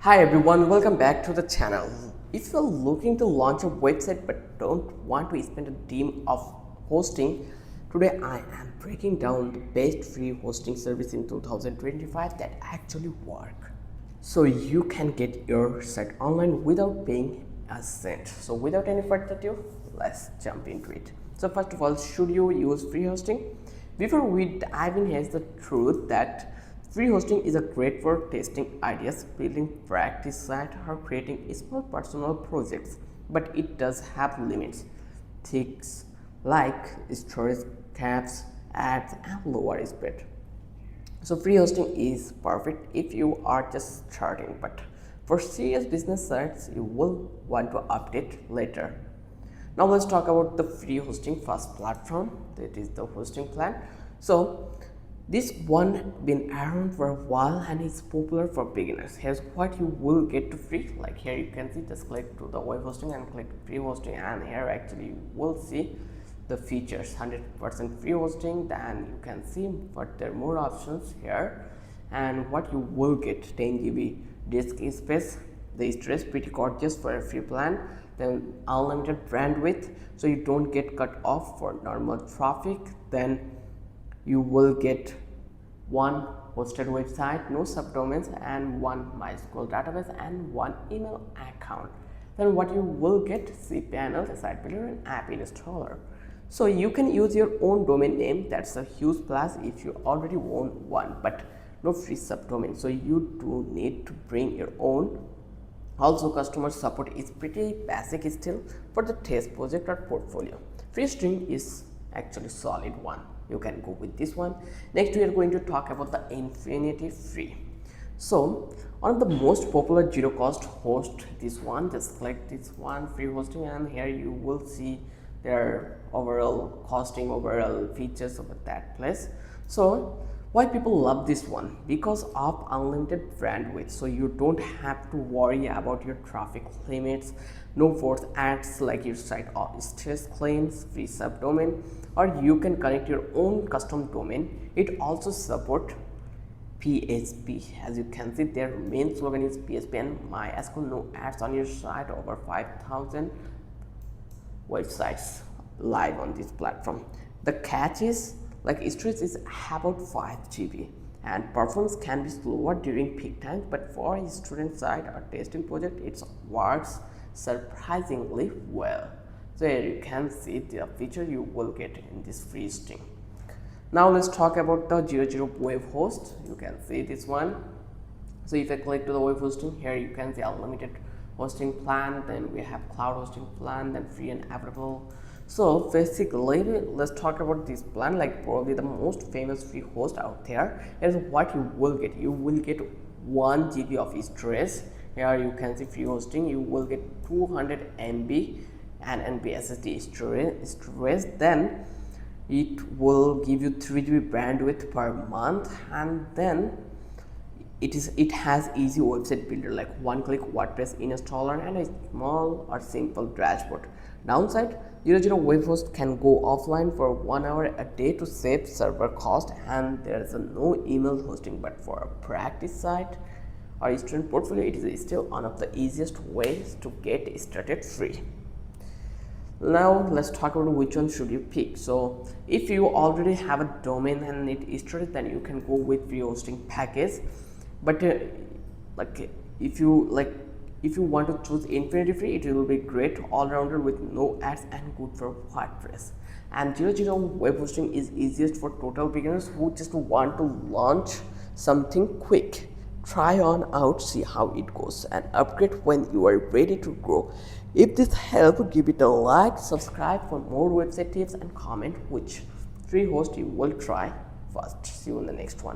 Hi everyone, welcome back to the channel. If you're looking to launch a website but don't want to spend a team of hosting, today I am breaking down the best free hosting service in 2025 that actually work. So you can get your site online without paying a cent. So without any further ado, let's jump into it. So first of all, should you use free hosting? Before we dive in, here's the truth that free hosting is a great for testing ideas, building practice site, or creating small personal projects, but it does have limits. Things like storage caps, ads, and lower speed. So free hosting is perfect if you are just starting, but for serious business sites, you will want to update later. Now let's talk about the free hosting first platform, that is the hosting plan. So this one been around for a while and is popular for beginners. Here's what you will get to free. Like here you can see, just click to the web hosting and click free hosting, and here actually you will see the features. 100% free hosting, then you can see but there are more options here, and what you will get: 10 GB disk space, the stress pretty gorgeous for a free plan, then unlimited bandwidth so you don't get cut off for normal traffic, then you will get one hosted website, no subdomains, and one MySQL database and one email account. Then what you will get: cPanel, site builder, and app installer. So you can use your own domain name. That's a huge plus if you already own one, but no free subdomain, so you do need to bring your own. Also, customer support is pretty basic still for the test project or portfolio. FreeStream is actually solid one. You can go with this one. Next, we are going to talk about the Infinity Free. So one of the most popular zero cost host, this one. Just click this one, free hosting, and here you will see their overall costing, overall features of that place. So why people love this one? Because of unlimited bandwidth, so you don't have to worry about your traffic limits, no forced ads like your site or stress claims, free subdomain, or you can connect your own custom domain. It also support PHP. As you can see, their main slogan is PHP and MySQL. No ads on your site. Over 5,000 websites live on this platform. The catch is, like, storage is about 5 GB and performance can be slower during peak times, but for a student site or testing project it works surprisingly well. So here you can see the feature you will get in this free hosting. Now let's talk about the 00 web host. You can see this one. So if I click to the web hosting, here you can see unlimited hosting plan, then we have cloud hosting plan, then free and available. So basically, let's talk about this plan, like probably the most famous free host out there. Is what you will get. You will get 1 GB of storage. Here you can see free hosting. You will get 200 MB and NB SSD storage. Then it will give you 3 GB bandwidth per month, and then it has easy website builder, like one-click WordPress installer and a small or simple dashboard. Downside: 00 web host can go offline for 1 hour a day to save server cost, and there is no email hosting. But for a practice site or student portfolio, it is still one of the easiest ways to get started free. Now let's talk about which one should you pick. So if you already have a domain and it is started, then you can go with free hosting package. But if you want to choose Infinity Free, it will be great all-rounder with no ads and good for WordPress. And 00 web hosting is easiest for total beginners who just want to launch something quick. Try on out, see how it goes, and upgrade when you are ready to grow. If this helped, give it a like, subscribe for more website tips, and comment which free host you will try first. See you in the next one.